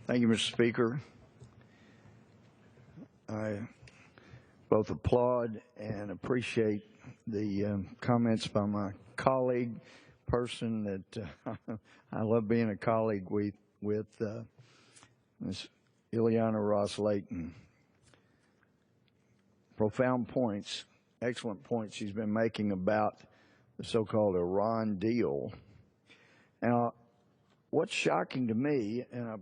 Thank you, Mr. Speaker. I both applaud and appreciate the comments by my colleague, person that I love being a colleague with Ms. Ileana Ross-Layton. Profound points, excellent points she's been making about the so-called Iran deal. Now, what's shocking to me, and I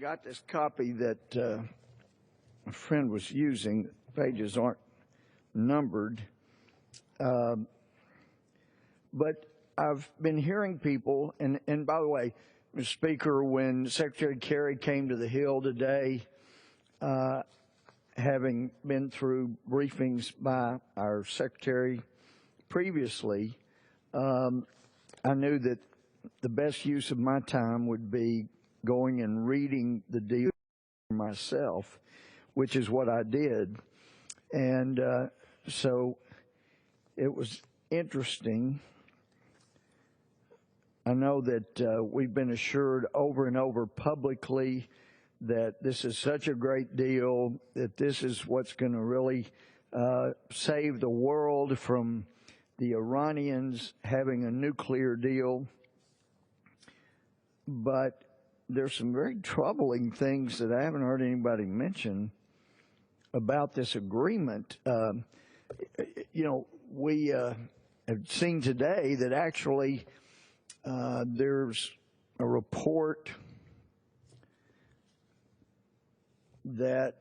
got this copy that a friend was using, pages aren't numbered, but I've been hearing people, and by the way, Mr. Speaker, when Secretary Kerry came to the Hill today, having been through briefings by our Secretary previously, I knew that the best use of my time would be going and reading the deal for myself, which is what I did. And so it was interesting. I know that we've been assured over and over publicly that this is such a great deal, that this is what's going to really save the world from the Iranians having a nuclear deal. But there's some very troubling things that I haven't heard anybody mention about this agreement. We have seen today that actually there's a report that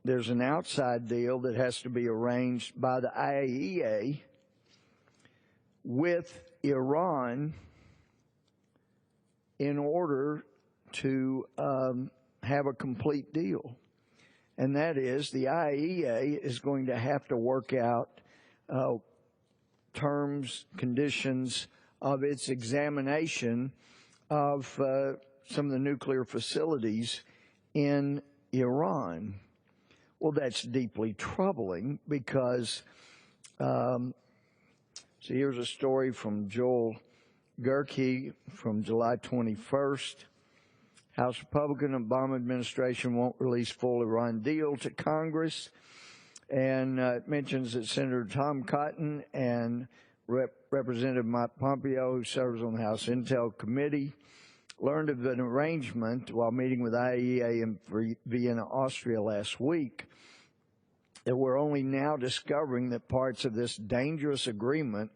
there's an outside deal that has to be arranged by the IAEA with Iran in order to have a complete deal. And that is, the IAEA is going to have to work out terms, conditions of its examination of some of the nuclear facilities in Iran. Well, that's deeply troubling because, so here's a story from Joel Gerke from July 21st. House Republican and Obama administration won't release full Iran deal to Congress. And it mentions that Senator Tom Cotton and Representative Mike Pompeo, who serves on the House Intel Committee, learned of an arrangement while meeting with IAEA in Vienna, Austria last week, that we're only now discovering that parts of this dangerous agreement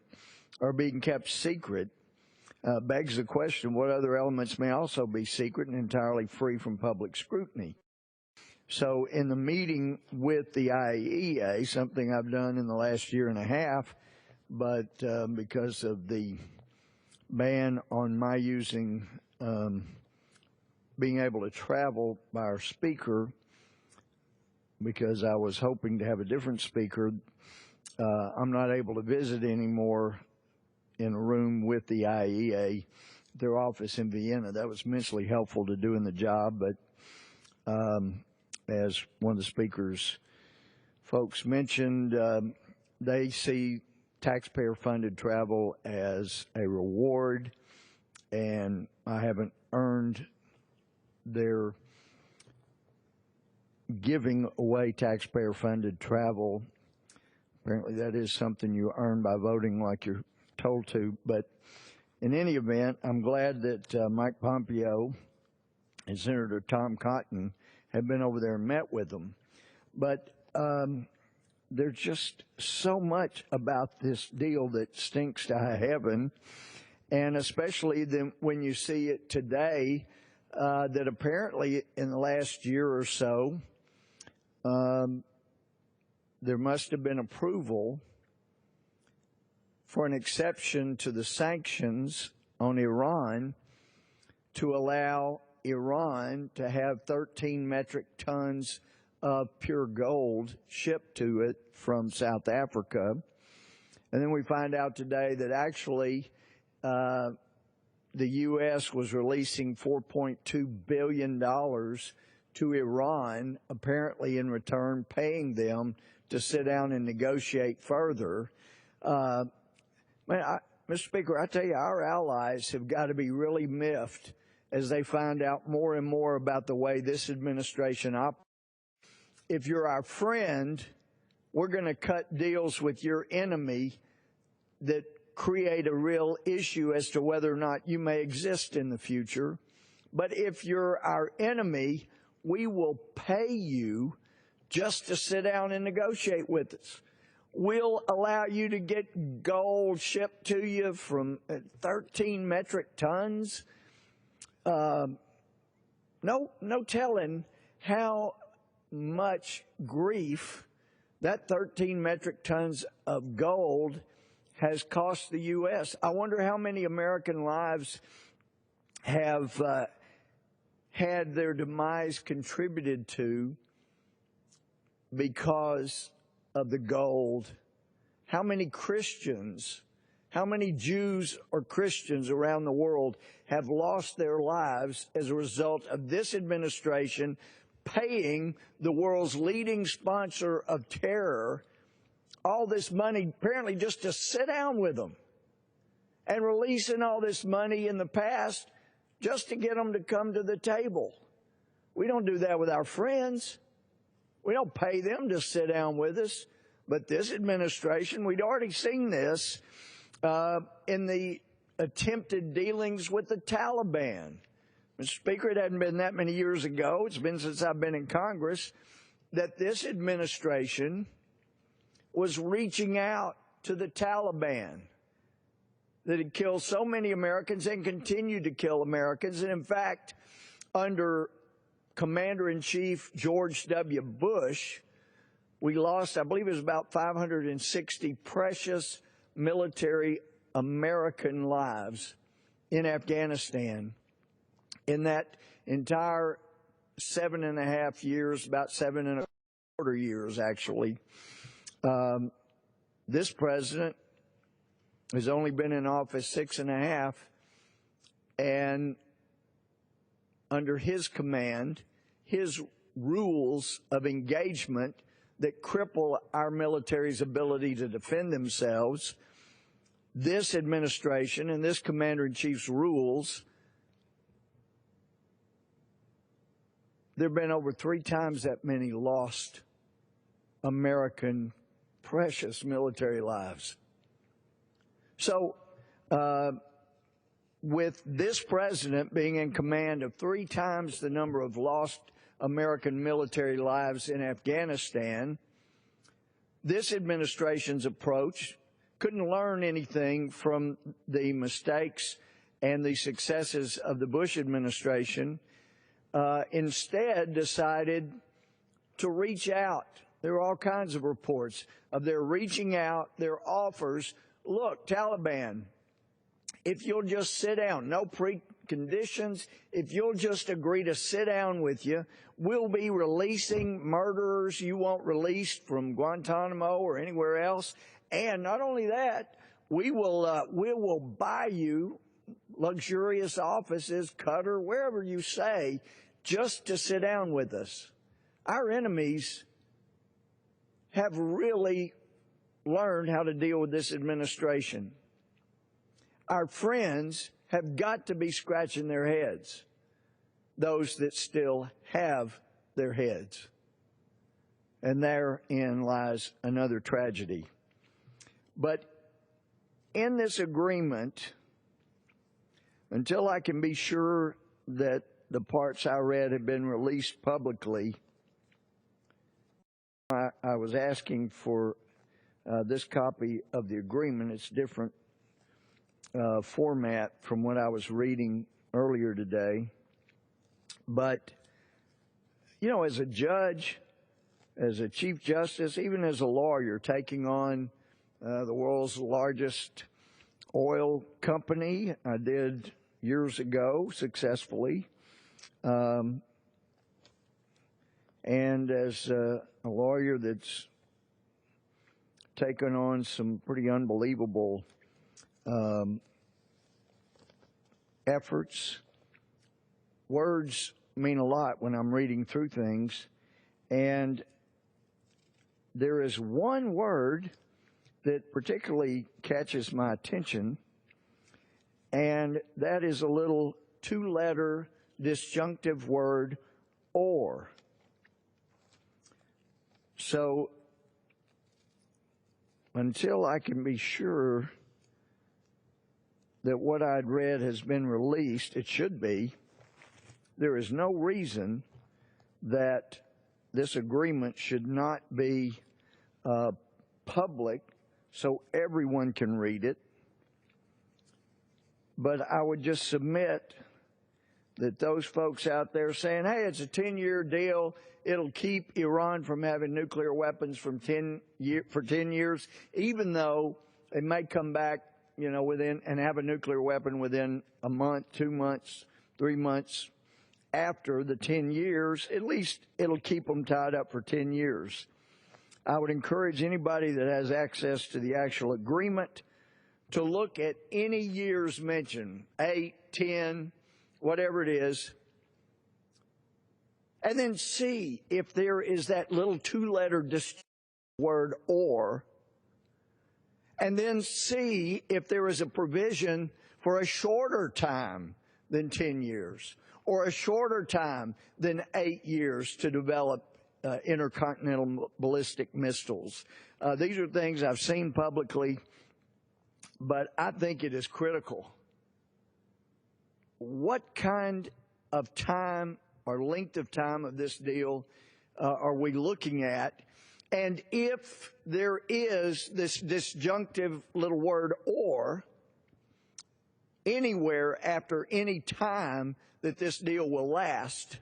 are being kept secret. Begs the question, what other elements may also be secret and entirely free from public scrutiny? So in the meeting with the IAEA, something I've done in the last year and a half, but because of the ban on my using being able to travel by our speaker, because I was hoping to have a different speaker, I'm not able to visit anymore in a room with the IAEA, their office in Vienna. That was immensely helpful to doing the job, but as one of the speaker's folks mentioned, they see taxpayer-funded travel as a reward, and I haven't earned their giving away taxpayer-funded travel. Apparently that is something you earn by voting like you're told to. But in any event, I'm glad that Mike Pompeo and Senator Tom Cotton have been over there and met with them. But there's just so much about this deal that stinks to high heaven, and especially when you see it today, that apparently in the last year or so, there must have been approval for an exception to the sanctions on Iran to allow Iran to have 13 metric tons of pure gold shipped to it from South Africa. And then we find out today that actually the U.S. was releasing $4.2 billion to Iran, apparently in return paying them to sit down and negotiate further. Mr. Speaker, I tell you, our allies have got to be really miffed as they find out more and more about the way this administration operates. If you're our friend, we're going to cut deals with your enemy that create a real issue as to whether or not you may exist in the future. But if you're our enemy, we will pay you just to sit down and negotiate with us. We'll allow you to get gold shipped to you from 13 metric tons. No telling how much grief that 13 metric tons of gold has cost the U.S. I wonder how many American lives have had their demise contributed to because of the gold. How many Christians, how many Jews or Christians around the world have lost their lives as a result of this administration paying the world's leading sponsor of terror all this money apparently just to sit down with them, and releasing all this money in the past just to get them to come to the table. We don't do that with our friends. We don't pay them to sit down with us. But this administration, we'd already seen this in the attempted dealings with the Taliban. Mr. Speaker, it hadn't been that many years ago, it's been since I've been in Congress, that this administration was reaching out to the Taliban that had killed so many Americans and continued to kill Americans. And in fact, under Commander-in-Chief George W. Bush, we lost, I believe it was about 560 precious military American lives in Afghanistan. In that entire 7.5 years, about 7.25 years actually, this president has only been in office 6.5, and under his command, his rules of engagement that cripple our military's ability to defend themselves, this administration and this commander-in-chief's rules, there have been over 3 times that many lost American precious military lives. So, with this president being in command of 3 times the number of lost American military lives in Afghanistan, this administration's approach couldn't learn anything from the mistakes and the successes of the Bush administration. Instead decided to reach out. There are all kinds of reports of their reaching out, their offers. Look, Taliban, if you'll just sit down, no preconditions, if you'll just agree to sit down with you, we'll be releasing murderers you want released from Guantanamo or anywhere else. And not only that, we will buy you luxurious offices, Qatar, wherever you say, just to sit down with us. Our enemies have really learned how to deal with this administration. Our friends have got to be scratching their heads, those that still have their heads. And therein lies another tragedy. But in this agreement, until I can be sure that the parts I read have been released publicly, I was asking for this copy of the agreement. It's different format from what I was reading earlier today. But, you know, as a judge, as a chief justice, even as a lawyer, taking on the world's largest oil company, I did years ago successfully. And as a lawyer that's taken on some pretty unbelievable efforts, words mean a lot when I'm reading through things. And there is one word that particularly catches my attention, and that is a little two-letter disjunctive word, or. So until I can be sure that what I'd read has been released, it should be, there is no reason that this agreement should not be public so everyone can read it. But I would just submit that those folks out there saying, hey, it's a 10-year deal, it'll keep Iran from having nuclear weapons for 10 years, even though it may come back, within and have a nuclear weapon within a month, 2 months, 3 months after the 10 years, at least it'll keep them tied up for 10 years. I would encourage anybody that has access to the actual agreement to look at any years mentioned, 8, 10, whatever it is, and then see if there is that little two-letter word, or, and then see if there is a provision for a shorter time than 10 years, or a shorter time than 8 years to develop intercontinental ballistic missiles. These are things I've seen publicly, but I think it is critical. What kind of time or length of time of this deal are we looking at? And if there is this disjunctive little word, or, anywhere after any time that this deal will last,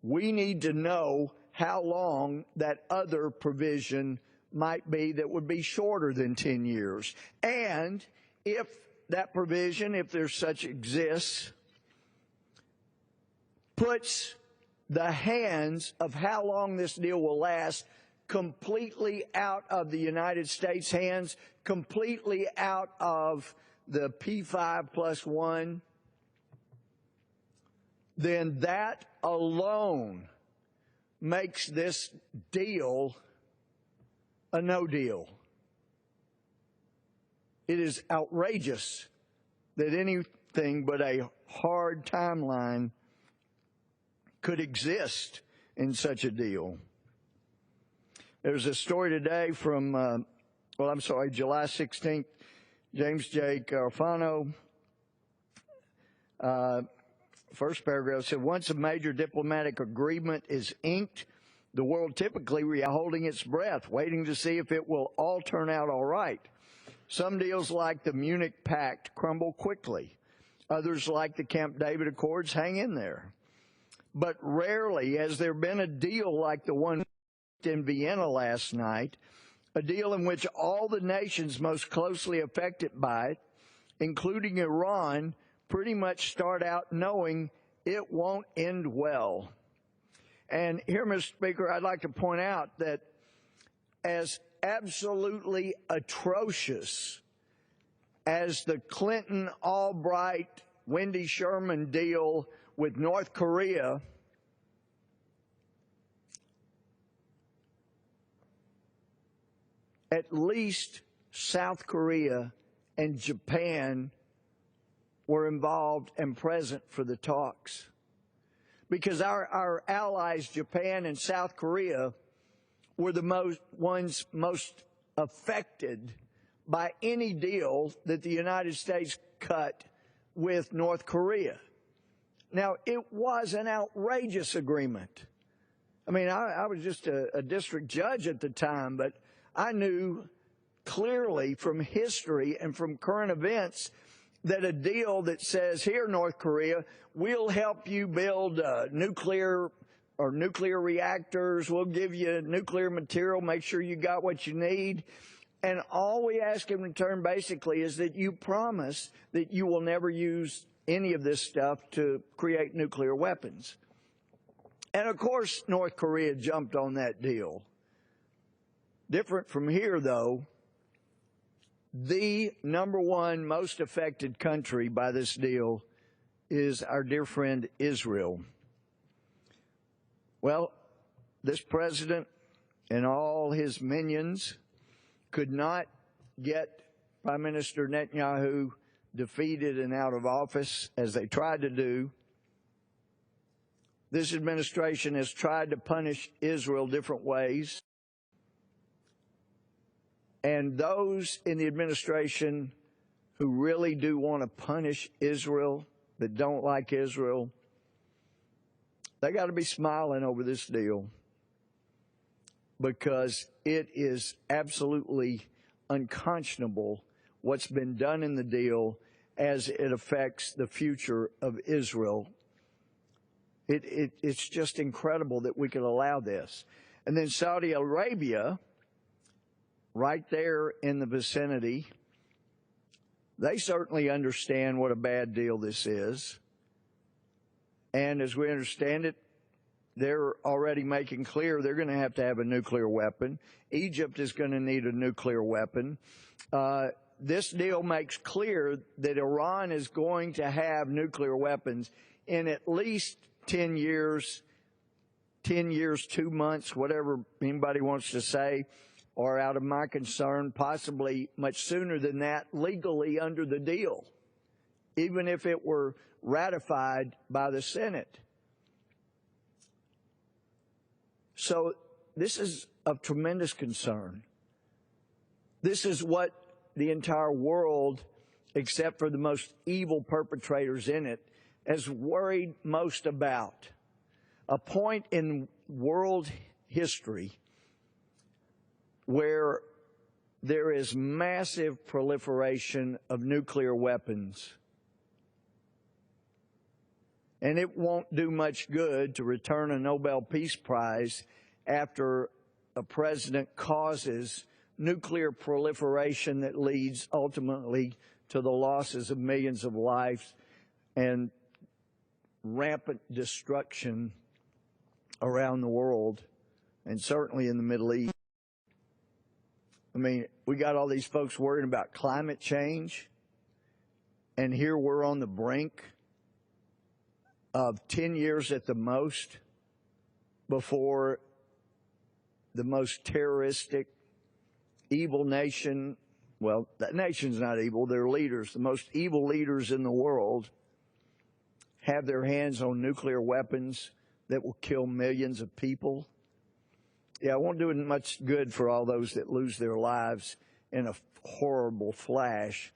we need to know how long that other provision might be that would be shorter than 10 years. And if that provision, if there's such exists, puts the hands of how long this deal will last completely out of the United States' hands, completely out of the P5+1, then that alone makes this deal a no deal. It is outrageous that anything but a hard timeline could exist in such a deal. There's a story today from, July 16th, James J. Carafano. First paragraph said, once a major diplomatic agreement is inked, the world typically is holding its breath, waiting to see if it will all turn out all right. Some deals like the Munich Pact crumble quickly. Others like the Camp David Accords hang in there. But rarely has there been a deal like the one in Vienna last night, a deal in which all the nations most closely affected by it, including Iran, pretty much start out knowing it won't end well. And here, Mr. Speaker, I'd like to point out that as absolutely atrocious as the Clinton, Albright, Wendy Sherman deal with North Korea, at least South Korea and Japan were involved and present for the talks. Because our allies, Japan and South Korea, were the ones most affected by any deal that the United States cut with North Korea. Now, it was an outrageous agreement. I mean, I was just a district judge at the time, but I knew clearly from history and from current events that a deal that says, here, North Korea, we'll help you build nuclear reactors, we'll give you nuclear material, make sure you got what you need, and all we ask in return basically is that you promise that you will never use any of this stuff to create nuclear weapons. And of course, North Korea jumped on that deal. Different from here, though, the number one most affected country by this deal is our dear friend Israel. Well, this president and all his minions could not get Prime Minister Netanyahu defeated and out of office, as they tried to do, this administration has tried to punish Israel different ways. And those in the administration who really do want to punish Israel, that don't like Israel, they got to be smiling over this deal, because it is absolutely unconscionable what's been done in the deal as it affects the future of Israel. It's just incredible that we could allow this. And then Saudi Arabia, right there in the vicinity, they certainly understand what a bad deal this is. And as we understand it, they're already making clear they're going to have a nuclear weapon. Egypt is going to need a nuclear weapon. This deal makes clear that Iran is going to have nuclear weapons in at least 10 years, 2 months, whatever anybody wants to say, or out of my concern, possibly much sooner than that, legally under the deal, even if it were ratified by the Senate. So this is of tremendous concern. This is what the entire world, except for the most evil perpetrators in it, is worried most about. A point in world history where there is massive proliferation of nuclear weapons. And it won't do much good to return a Nobel Peace Prize after a president causes nuclear proliferation that leads ultimately to the losses of millions of lives and rampant destruction around the world, and certainly in the Middle East. I mean, we got all these folks worrying about climate change, and here we're on the brink of 10 years at the most before the most terroristic, evil nation, well, that nation's not evil, they're leaders, the most evil leaders in the world have their hands on nuclear weapons that will kill millions of people. Yeah, it won't do much good for all those that lose their lives in a horrible flash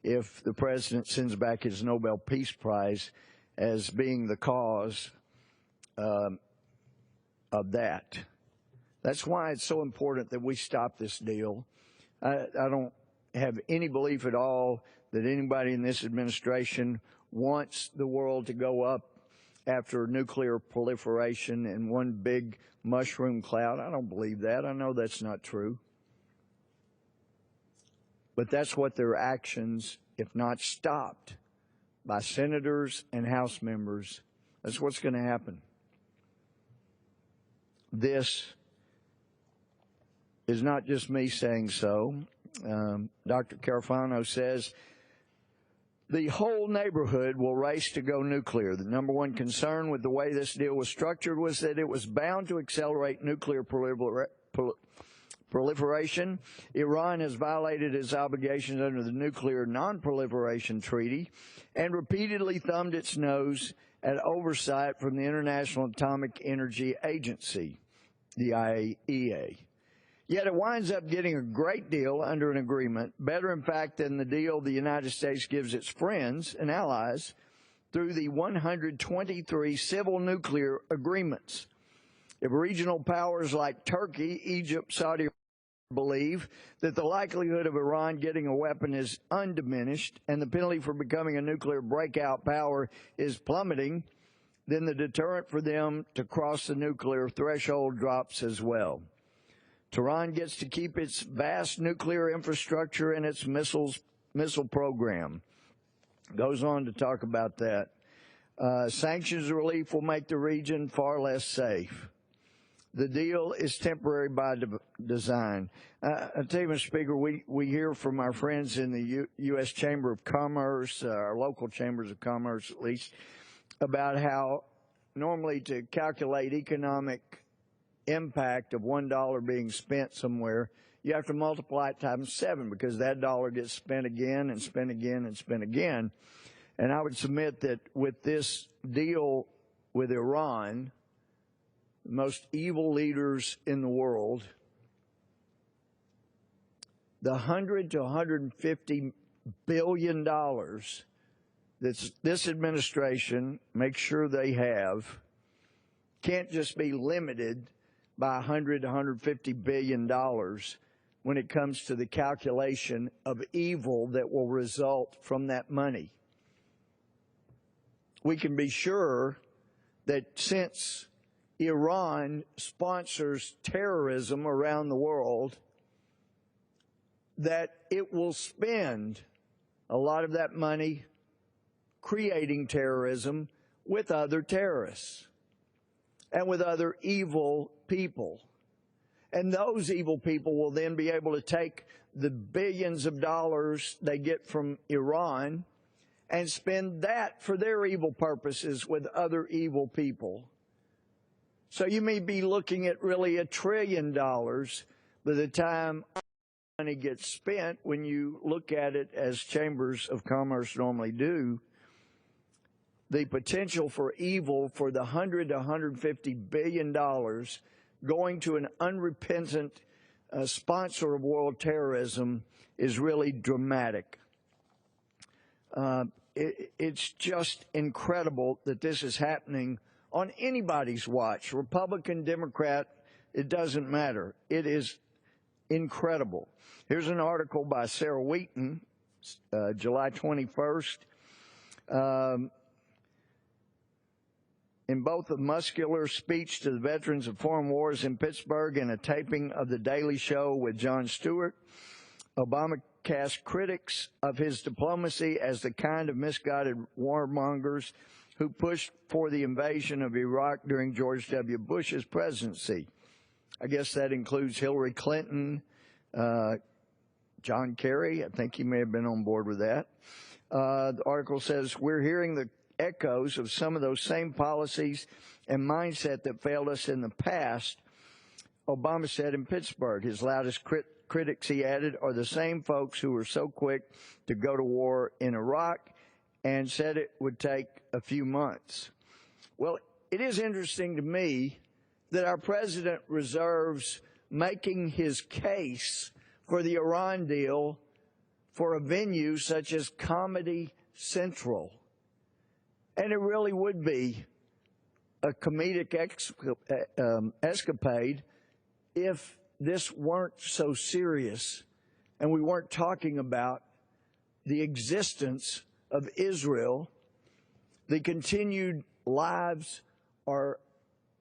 if the president sends back his Nobel Peace Prize as being the cause of that. That's why it's so important that we stop this deal. I don't have any belief at all that anybody in this administration wants the world to go up after nuclear proliferation in one big mushroom cloud. I don't believe that. I know that's not true. But that's what their actions, if not stopped by senators and House members, that's what's going to happen. This is not just me saying so. Dr. Carafano says the whole neighborhood will race to go nuclear. The number one concern with the way this deal was structured was that it was bound to accelerate nuclear proliferation. Iran has violated its obligations under the Nuclear Non-Proliferation Treaty and repeatedly thumbed its nose at oversight from the International Atomic Energy Agency, the IAEA. Yet it winds up getting a great deal under an agreement, better in fact than the deal the United States gives its friends and allies through the 123 civil nuclear agreements. If regional powers like Turkey, Egypt, Saudi Arabia believe that the likelihood of Iran getting a weapon is undiminished and the penalty for becoming a nuclear breakout power is plummeting, then the deterrent for them to cross the nuclear threshold drops as well. Tehran gets to keep its vast nuclear infrastructure and its missile program. Goes on to talk about that. Sanctions relief will make the region far less safe. The deal is temporary by design. I tell you, Mr. Speaker, we hear from our friends in the U.S. Chamber of Commerce, our local chambers of commerce at least, about how normally to calculate economic impact of $1 being spent somewhere, you have to multiply it times 7 because that dollar gets spent again and spent again and spent again. And I would submit that with this deal with Iran, the most evil leaders in the world, the $100 to $150 billion that this administration makes sure they have can't just be limited by $100 to $150 billion when it comes to the calculation of evil that will result from that money. We can be sure that since Iran sponsors terrorism around the world, that it will spend a lot of that money creating terrorism with other terrorists and with other evil people. And those evil people will then be able to take the billions of dollars they get from Iran and spend that for their evil purposes with other evil people. So you may be looking at really $1 trillion by the time money gets spent when you look at it as chambers of commerce normally do. The potential for evil for the $100 to $150 billion going to an unrepentant sponsor of world terrorism is really dramatic. It's just incredible that this is happening on anybody's watch, Republican, Democrat, it doesn't matter. It is incredible. Here's an article by Sarah Wheaton, July 21st. In both a muscular speech to the veterans of foreign wars in Pittsburgh and a taping of The Daily Show with Jon Stewart, Obama cast critics of his diplomacy as the kind of misguided warmongers who pushed for the invasion of Iraq during George W. Bush's presidency. I guess that includes Hillary Clinton, John Kerry. I think he may have been on board with that. The article says, we're hearing the echoes of some of those same policies and mindset that failed us in the past, Obama said in Pittsburgh. His loudest critics, he added, are the same folks who were so quick to go to war in Iraq and said it would take a few months. Well, it is interesting to me that our president reserves making his case for the Iran deal for a venue such as Comedy Central. And it really would be a comedic escapade if this weren't so serious and we weren't talking about the existence of Israel, the continued lives or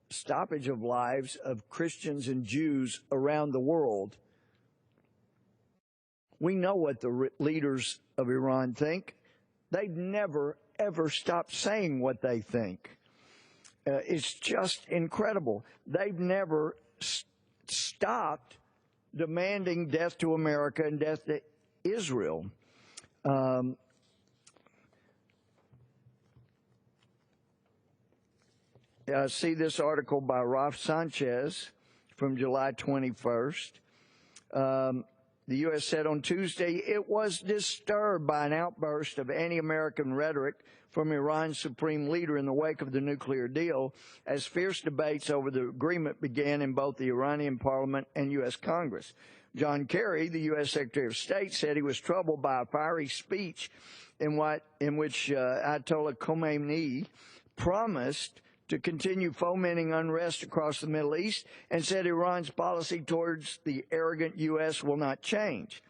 stoppage of lives of Christians and Jews around the world. We know what the leaders of Iran think. They've never, ever stopped saying what they think. It's just incredible. They've never stopped demanding death to America and death to Israel. See this article by Ralph Sanchez from July 21st. The U.S. said on Tuesday it was disturbed by an outburst of anti-American rhetoric from Iran's supreme leader in the wake of the nuclear deal, as fierce debates over the agreement began in both the Iranian parliament and U.S. Congress. John Kerry, the U.S. Secretary of State, said he was troubled by a fiery speech in which Ayatollah Khomeini promised to continue fomenting unrest across the Middle East and said Iran's policy towards the arrogant U.S. will not change.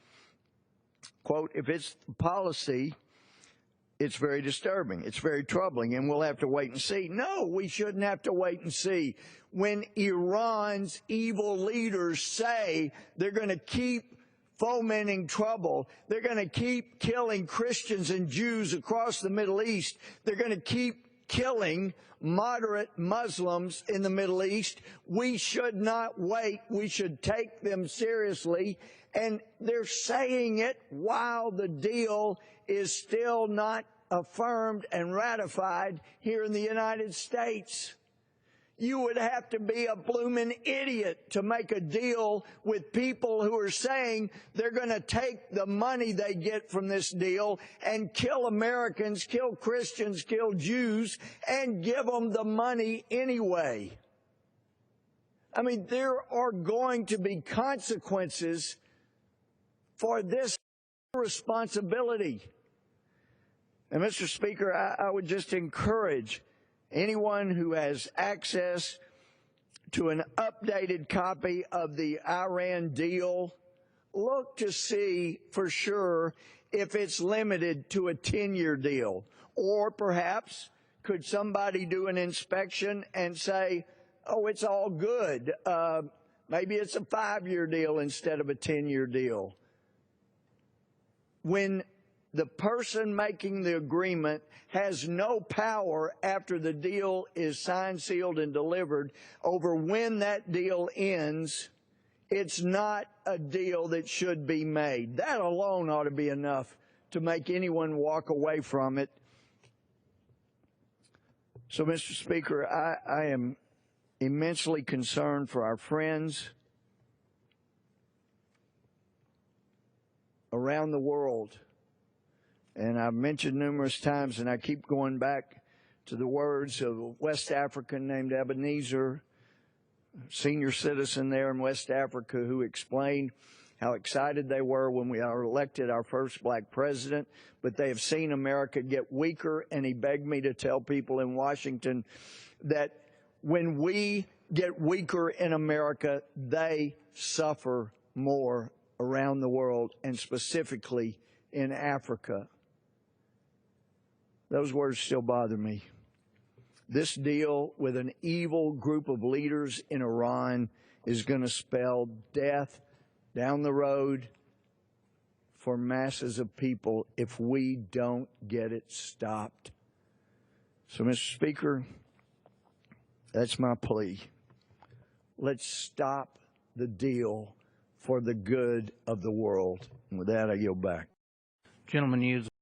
Quote, if it's policy, it's very disturbing, it's very troubling, and we'll have to wait and see. No, we shouldn't have to wait and see. When Iran's evil leaders say they're going to keep fomenting trouble, they're going to keep killing Christians and Jews across the Middle East, they're going to keep killing moderate Muslims in the Middle East, we should not wait. We should take them seriously. And they're saying it while the deal is still not affirmed and ratified here in the United States. You would have to be a bloomin' idiot to make a deal with people who are saying they're going to take the money they get from this deal and kill Americans, kill Christians, kill Jews, and give them the money anyway. I mean, there are going to be consequences for this responsibility. And, Mr. Speaker, I would just encourage anyone who has access to an updated copy of the Iran deal, look to see for sure if it's limited to a 10-year deal. Or perhaps could somebody do an inspection and say, oh, it's all good. Maybe it's a 5-year deal instead of a 10-year deal. When the person making the agreement has no power after the deal is signed, sealed, and delivered over when that deal ends, it's not a deal that should be made. That alone ought to be enough to make anyone walk away from it. So, Mr. Speaker, I am immensely concerned for our friends around the world. And I've mentioned numerous times, and I keep going back to the words of a West African named Ebenezer, senior citizen there in West Africa, who explained how excited they were when we elected our first black president, but they have seen America get weaker, and he begged me to tell people in Washington that when we get weaker in America, they suffer more around the world, and specifically in Africa. Those words still bother me. This deal with an evil group of leaders in Iran is going to spell death down the road for masses of people if we don't get it stopped. So, Mr. Speaker, that's my plea. Let's stop the deal for the good of the world. And with that, I yield back. Gentleman yields.